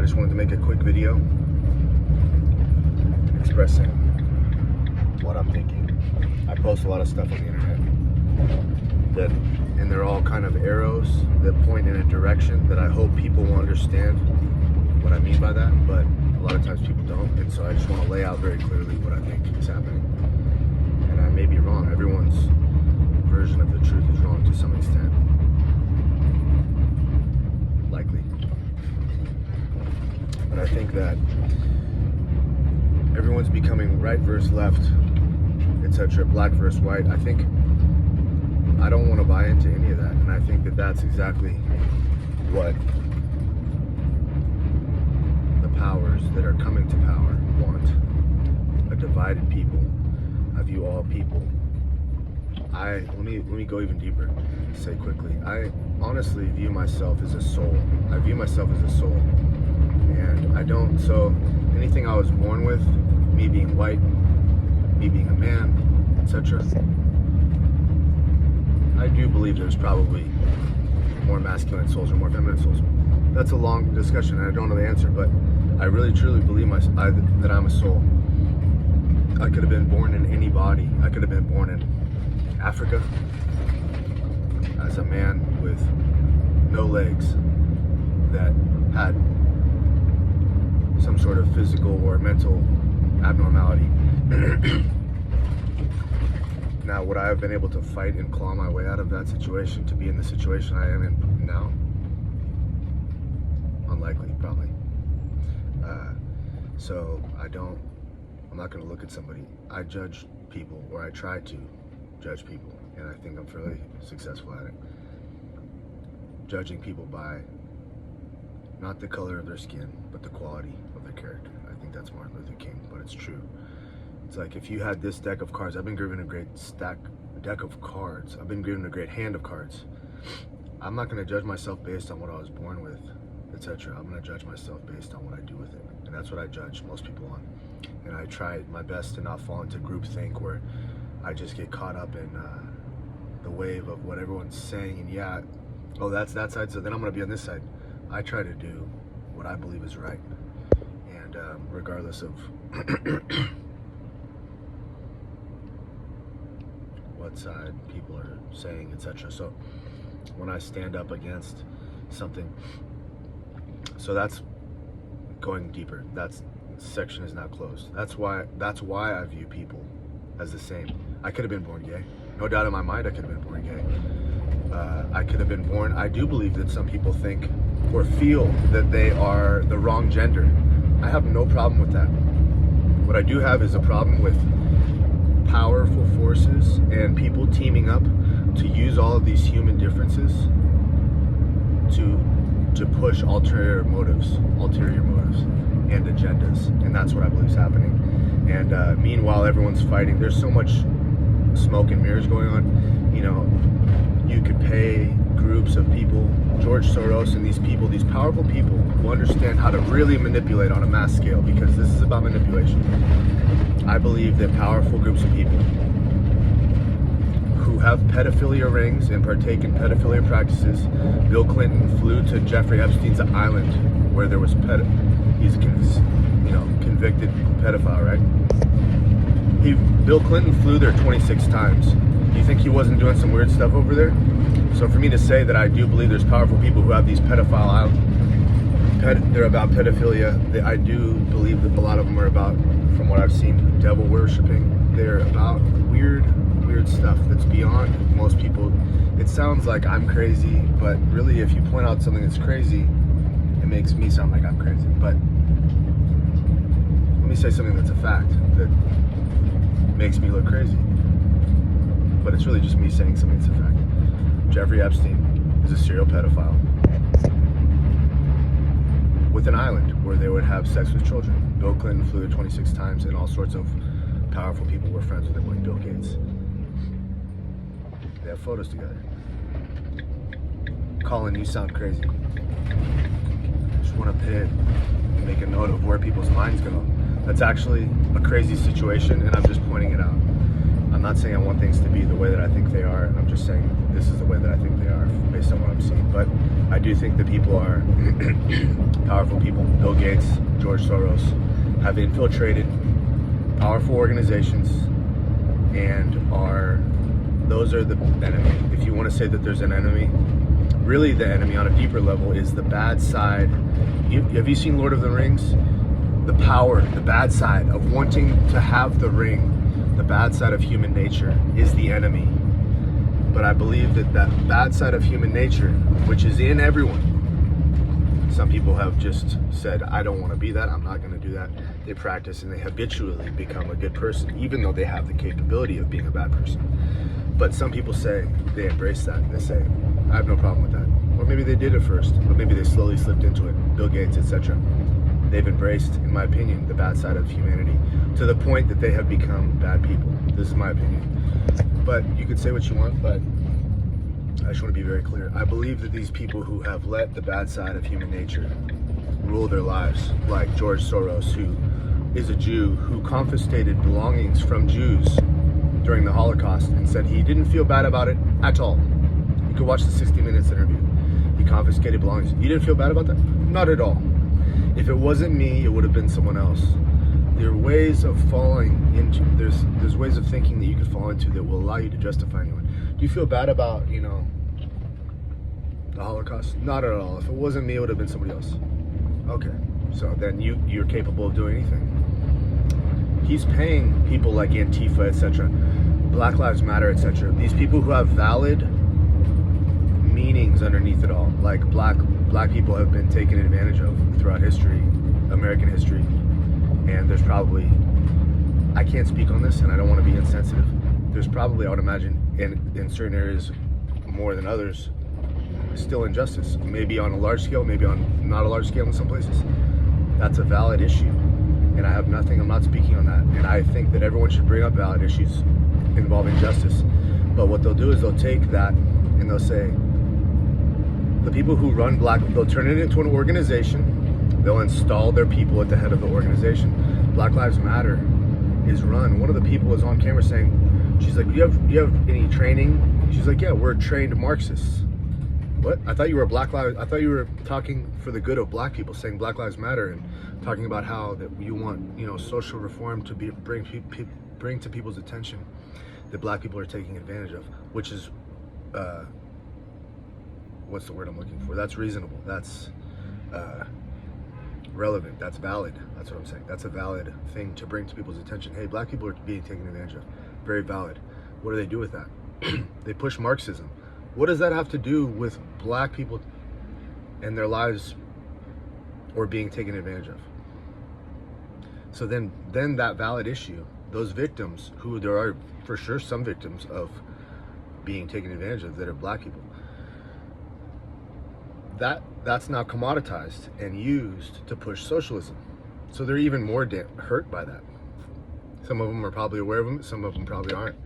I just wanted to make a quick video expressing what I'm thinking. I post a lot of stuff on the internet, and they're all kind of arrows that point in a direction that I hope people will understand what I mean by that, but a lot of times people don't, and so I just want to lay out very clearly what I think is happening. And I may be wrong. Everyone's version of the truth is wrong to some extent. Likely. But I think that everyone's becoming right versus left, etc., black versus white. I think I don't want to buy into any of that, and I think that that's exactly what the powers that are coming to power want. A divided people. I view all people. Let me go even deeper. Say quickly. I honestly view myself as a soul. I view myself as a soul, and I don't. So anything I was born with, me being white, me being a man, etc. I do believe there's probably more masculine souls or more feminine souls. That's a long discussion, and I don't know the answer, but I really truly believe that I'm a soul. I could have been born in any body. I could have been born in Africa as a man with no legs that had some sort of physical or mental abnormality. Now, would I have been able to fight and claw my way out of that situation to be in the situation I am in now? Unlikely, probably. So I'm not going to look at somebody. I judge people, or I try to judge people, and I think I'm fairly successful at it. Judging people by not the color of their skin, but the quality of their character. I think that's Martin Luther King, but it's true. It's like, if you had this deck of cards, I've been given a great deck of cards. I've been given a great hand of cards. I'm not going to judge myself based on what I was born with, etc. I'm going to judge myself based on what I do with it. And that's what I judge most people on. And I try my best to not fall into groupthink where I just get caught up in the wave of what everyone's saying. And yeah, oh, that's that side, so then I'm going to be on this side. I try to do what I believe is right. And regardless of what side people are saying, etc. So when I stand up against something, so that's going deeper. That section is now closed. That's why I view people as the same. I could have been born gay. No doubt in my mind I could have been born gay. I could have been born. I do believe that some people think or feel that they are the wrong gender. I have no problem with that. What I do have is a problem with powerful forces and people teaming up to use all of these human differences to push ulterior motives and agendas, and that's what I believe is happening. And meanwhile, everyone's fighting. There's so much smoke and mirrors going on. You know, you could pay groups of people, George Soros and these people, these powerful people who understand how to really manipulate on a mass scale, because this is about manipulation. I believe that powerful groups of people who have pedophilia rings and partake in pedophilia practices. Bill Clinton flew to Jeffrey Epstein's island where there was he's a convicted pedophile, right? Bill Clinton flew there 26 times. Do you think he wasn't doing some weird stuff over there? So for me to say that I do believe there's powerful people who have these pedophile islands, they're about pedophilia. I do believe that a lot of them are about, from what I've seen, devil worshipping. They're about weird stuff that's beyond most people. It sounds like I'm crazy, but really, if you point out something that's crazy, it makes me sound like I'm crazy. But let me say something that's a fact that makes me look crazy. But it's really just me saying something that's a fact. Jeffrey Epstein is a serial pedophile with an island where they would have sex with children. Bill Clinton flew there 26 times, and all sorts of powerful people were friends with him, like Bill Gates. They have photos together. Colin, you sound crazy. Just want to make a note of where people's minds go. That's actually a crazy situation, and I'm just pointing it out. I'm not saying I want things to be the way that I think they are. I'm just saying this is the way that I think they are based on what I'm seeing. But I do think that people are powerful people, Bill Gates, George Soros, have infiltrated powerful organizations and those are the enemy. If you want to say that there's an enemy, really the enemy on a deeper level is the bad side. Have you seen Lord of the Rings? The power, the bad side of wanting to have the ring, the bad side of human nature is the enemy. But I believe that that bad side of human nature, which is in everyone, some people have just said, I don't want to be that, I'm not going to do that. They practice and they habitually become a good person, even though they have the capability of being a bad person. But some people say they embrace that and they say, I have no problem with that. Or maybe they did at first, but maybe they slowly slipped into it. Bill Gates, etc. They've embraced, in my opinion, the bad side of humanity to the point that they have become bad people. This is my opinion. But you could say what you want, but I just want to be very clear. I believe that these people who have let the bad side of human nature rule their lives, like George Soros, who is a Jew who confiscated belongings from Jews during the Holocaust and said he didn't feel bad about it at all. You can watch the 60 Minutes interview. He confiscated belongings. You didn't feel bad about that? Not at all. If it wasn't me, it would have been someone else. There are ways of falling into, there's ways of thinking that you could fall into that will allow you to justify anyone. Do you feel bad about, the Holocaust? Not at all. If it wasn't me, it would have been somebody else. Okay, so then you're capable of doing anything. He's paying people like Antifa, etc., Black Lives Matter, etc., these people who have valid meanings underneath it all, like black people have been taken advantage of throughout history, American history, and there's probably, I can't speak on this and I don't want to be insensitive, there's probably, I would imagine, in certain areas more than others, still injustice, maybe on a large scale, maybe on not a large scale in some places. That's a valid issue, and I have nothing, I'm not speaking on that, and I think that everyone should bring up valid issues involving justice. But what they'll do is they'll take that and they'll say, the people who run they'll turn it into an organization, they'll install their people at the head of the organization. Black Lives Matter is run, one of the people is on camera saying, she's like, you have any training? She's like, yeah, we're trained Marxists. What? I thought you were talking for the good of black people, saying Black Lives Matter and talking about how that you want, social reform to bring to people's attention that black people are taking advantage of, which is, what's the word I'm looking for? That's reasonable. That's relevant. That's valid. That's what I'm saying. That's a valid thing to bring to people's attention. Hey, black people are being taken advantage of. Very valid. What do they do with that? They push Marxism. What does that have to do with black people and their lives or being taken advantage of? So then that valid issue, those victims, who there are for sure some victims of being taken advantage of that are black people, that's now commoditized and used to push socialism. So they're even more hurt by that. Some of them are probably aware of them, some of them probably aren't.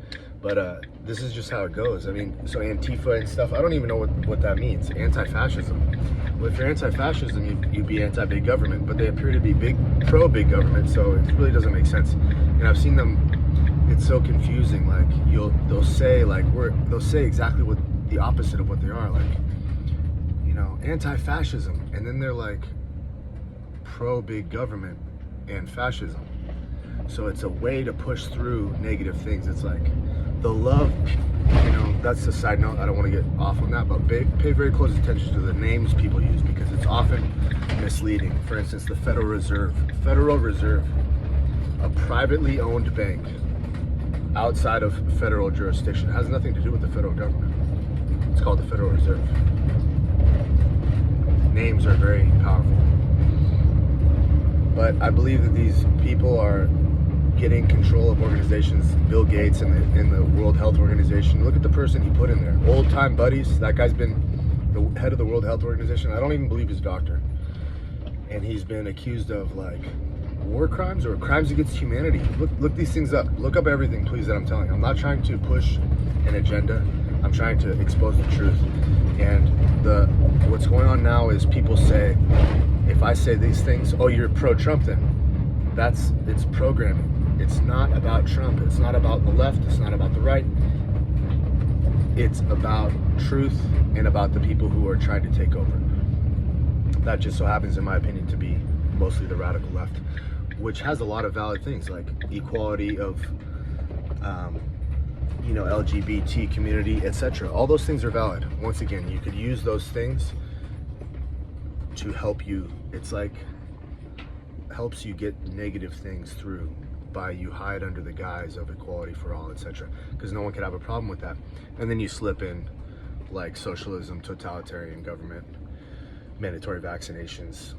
But this is just how it goes. I mean, so Antifa and stuff, I don't even know what that means. Anti-fascism. Well, if you're anti-fascism, you'd be anti-big government, but they appear to be pro-big government, so it really doesn't make sense. And I've seen them, it's so confusing, like they'll say exactly what the opposite of what they are, like, anti-fascism, and then they're like pro-big government and fascism. So it's a way to push through negative things. It's like the love, that's a side note. I don't want to get off on that, but pay very close attention to the names people use because it's often misleading. For instance, the Federal Reserve, a privately owned bank outside of federal jurisdiction, has nothing to do with the federal government. It's called the Federal Reserve. Names are very powerful. But I believe that these people are getting control of organizations. Bill Gates and the World Health Organization. Look at the person he put in there. Old time buddies. That guy's been the head of the World Health Organization. I don't even believe he's a doctor. And he's been accused of like war crimes or crimes against humanity. Look these things up. Look up everything, please, that I'm telling you. I'm not trying to push an agenda. I'm trying to expose the truth. And what's going on now is people say, if I say these things, oh, you're pro-Trump then. It's programming. It's not about Trump. It's not about the left. It's not about the right. It's about truth and about the people who are trying to take over. that just so happens, in my opinion, to be mostly the radical left, which has a lot of valid things like equality of LGBT community, etc. All those things are valid. Once again, you could use those things to help you. It's like helps you get negative things through by you hide under the guise of equality for all, etc. Because no one could have a problem with that. And then you slip in like socialism, totalitarian government, mandatory vaccinations.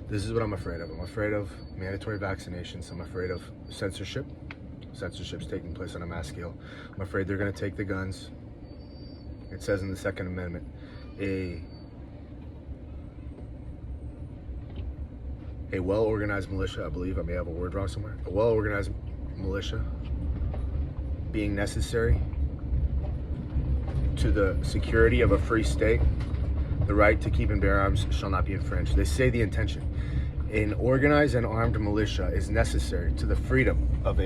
This is what I'm afraid of. I'm afraid of mandatory vaccinations. I'm afraid of censorship. Censorship's taking place on a mass scale. I'm afraid they're going to take the guns. It says in the Second Amendment, a well-organized militia, I believe, I may have a word wrong somewhere, a well-organized militia being necessary to the security of a free state, the right to keep and bear arms shall not be infringed. They say the intention. An organized and armed militia is necessary to the freedom of to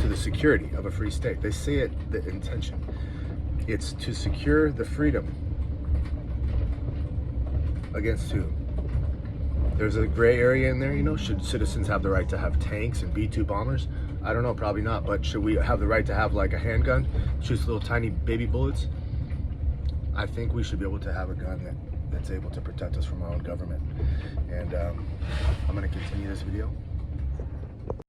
the security of a free state. They say it, the intention. It's to secure the freedom against who? There's a gray area in there, should citizens have the right to have tanks and B-2 bombers? I don't know, probably not, but should we have the right to have like a handgun, shoots little tiny baby bullets? I think we should be able to have a gun that's able to protect us from our own government. And I'm gonna continue this video.